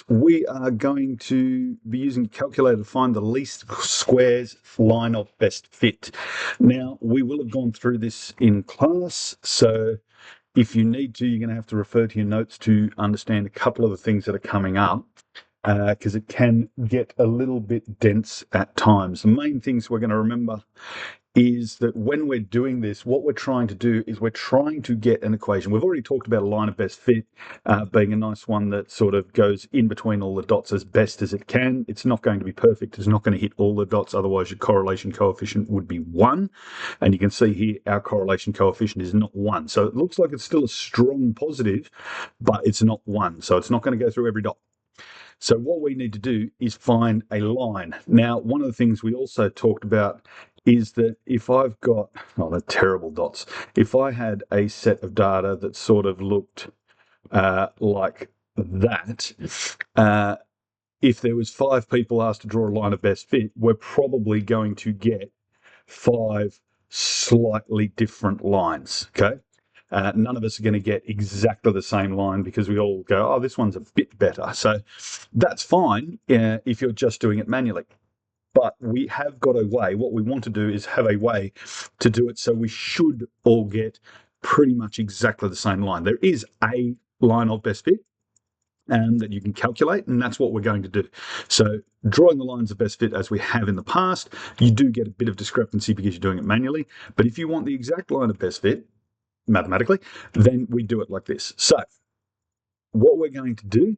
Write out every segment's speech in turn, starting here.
We are going to be using a calculator to find the least squares line of best fit. Now, we will have gone through this in class, so if you need to, you're going to have to refer to your notes to understand a couple of the things that are coming up, because it can get a little bit dense at times. The main things we're going to remember is that when we're doing this, what we're trying to do is we're trying to get an equation. We've already talked about a line of best fit being a nice one that sort of goes in between all the dots as best as it can. It's not going to be perfect. It's not going to hit all the dots. Otherwise, your correlation coefficient would be 1. And you can see here our correlation coefficient is not 1. So it looks like it's still a strong positive, but it's not 1. So it's not going to go through every dot. So what we need to do is find a line. Now, one of the things we also talked about is that if I've got, oh, they're terrible dots. If I had a set of data that sort of looked like that, if there was 5 people asked to draw a line of best fit, we're probably going to get 5 slightly different lines, okay? None of us are going to get exactly the same line because we all go, oh, this one's a bit better. So that's fine if you're just doing it manually. But we have got a way. What we want to do is have a way to do it so we should all get pretty much exactly the same line. There is a line of best fit that you can calculate, and that's what we're going to do. So drawing the lines of best fit as we have in the past, you do get a bit of discrepancy because you're doing it manually. But if you want the exact line of best fit, mathematically, then we do it like this. So what we're going to do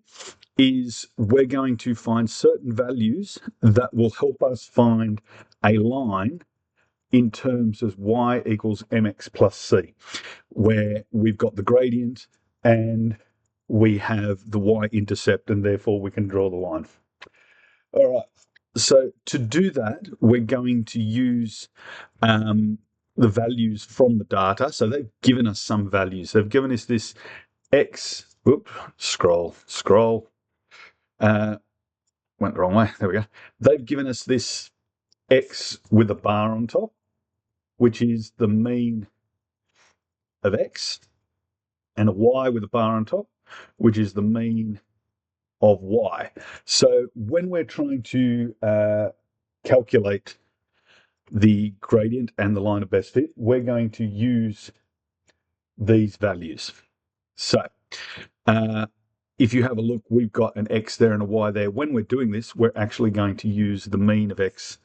is we're going to find certain values that will help us find a line in terms of y equals mx plus c, where we've got the gradient and we have the y-intercept, and therefore we can draw the line. All right. So to do that, we're going to use the values from the data. So they've given us some values. They've given us this x, scroll, went the wrong way. There we go. They've given us this x with a bar on top, which is the mean of x, and a y with a bar on top, which is the mean of y. So when we're trying to calculate the gradient and the line of best fit, we're going to use these values. So if you have a look, we've got an x there and a y there. When we're doing this, we're actually going to use the mean of x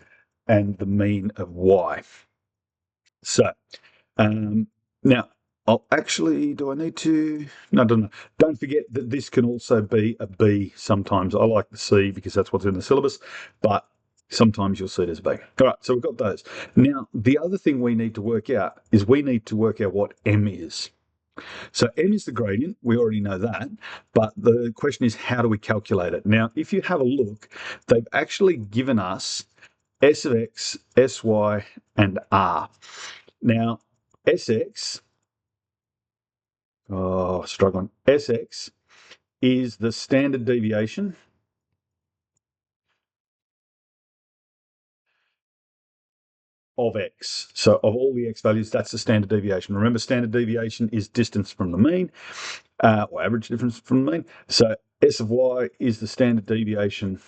and the mean of y. So now, I'll actually, do I need to? No, don't forget that this can also be a B sometimes. I like the C because that's what's in the syllabus, but sometimes you'll see it as a B. All right, so we've got those. Now, the other thing we need to work out is we need to work out what M is. So M is the gradient, we already know that, but the question is how do we calculate it? Now, if you have a look, they've actually given us S of X, SY, and R. Now, SX, struggling, SX is the standard deviation of X. So of all the X values, that's the standard deviation. Remember, standard deviation is distance from the mean, or average difference from the mean. So S of Y is the standard deviation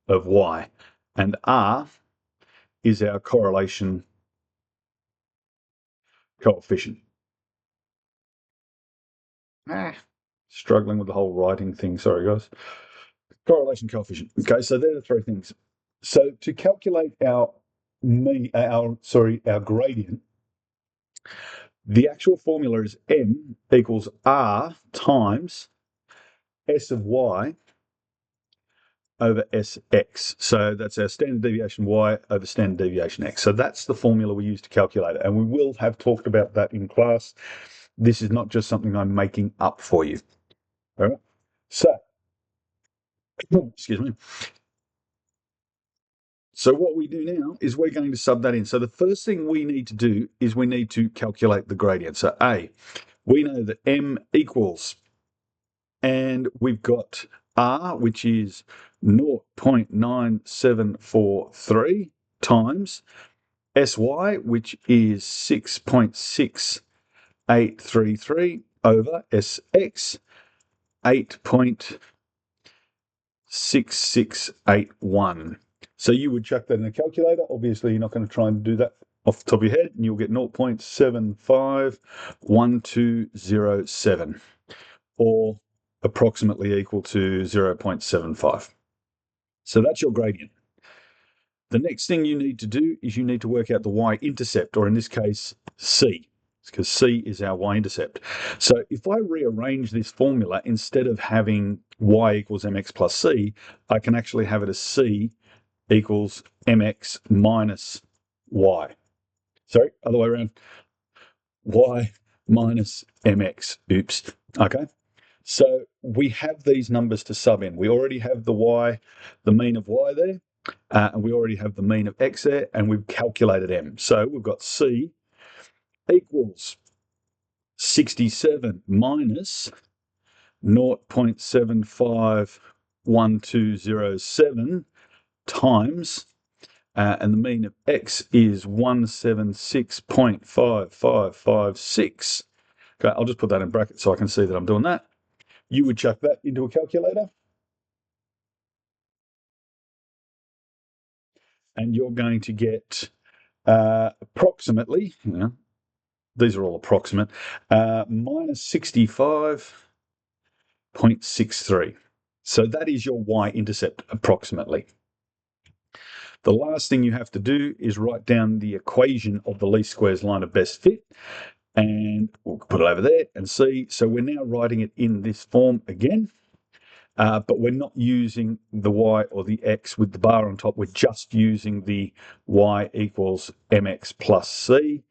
of Y. And R is our correlation coefficient. Struggling with the whole writing thing. Sorry, guys. Correlation coefficient. Okay, so there are 3 things. So to calculate our gradient, the actual formula is M equals R times S of Y over Sx. So that's our standard deviation Y over standard deviation X. So that's the formula we use to calculate it. And we will have talked about that in class. This is not just something I'm making up for you. All right. So, excuse me. So what we do now is we're going to sub that in. So the first thing we need to do is we need to calculate the gradient. So A, we know that M equals, and we've got R, which is 0.9743 times SY, which is 6.6833 over SX, 8.0 0.6681. So you would chuck that in a calculator. Obviously, you're not going to try and do that off the top of your head, and you'll get 0.751207, or approximately equal to 0.75. So that's your gradient. The next thing you need to do is you need to work out the y-intercept, or in this case, c, because c is our y-intercept. So if I rearrange this formula, instead of having y equals mx plus c, I can actually have it as c equals mx minus y. Sorry, other way around. Y minus mx. Oops. Okay. So we have these numbers to sub in. We already have the y, the mean of y there, and we already have the mean of x there, and we've calculated m. So we've got c equals 67 minus 0.751207 times, and the mean of x is 176.5556. Okay, I'll just put that in brackets so I can see that I'm doing that. You would chuck that into a calculator, and you're going to get approximately, these are all approximate, minus 65.63. So that is your y-intercept approximately. The last thing you have to do is write down the equation of the least squares line of best fit, and we'll put it over there and see. So we're now writing it in this form again. But we're not using the y or the x with the bar on top. We're just using the y equals mx plus c,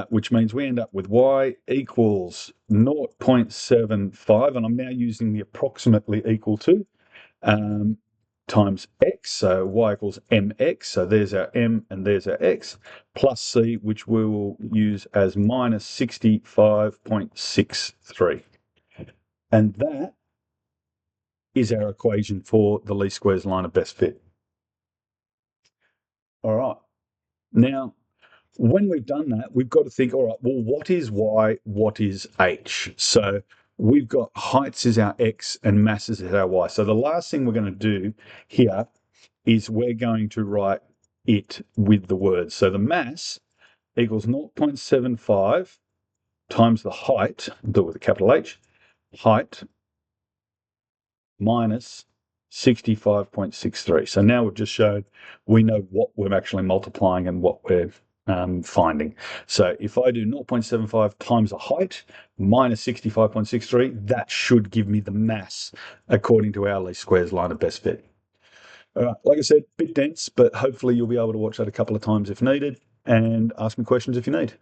which means we end up with y equals 0.75, and I'm now using the approximately equal to, times x, so y equals mx, so there's our m and there's our x, plus c, which we will use as minus 65.63. And that is our equation for the least squares line of best fit. All right. Now, when we've done that, we've got to think, all right, well, what is y, what is h? So we've got heights is our x and masses is our y. So the last thing we're going to do here is we're going to write it with the words. So the mass equals 0.75 times the height, I'll do it with a capital H, height minus 65.63. So now we've just showed we know what we're actually multiplying and what we're finding. So if I do 0.75 times the height minus 65.63, that should give me the mass according to our least squares line of best fit. All right, like I said, bit dense, but hopefully you'll be able to watch that a couple of times if needed and ask me questions if you need.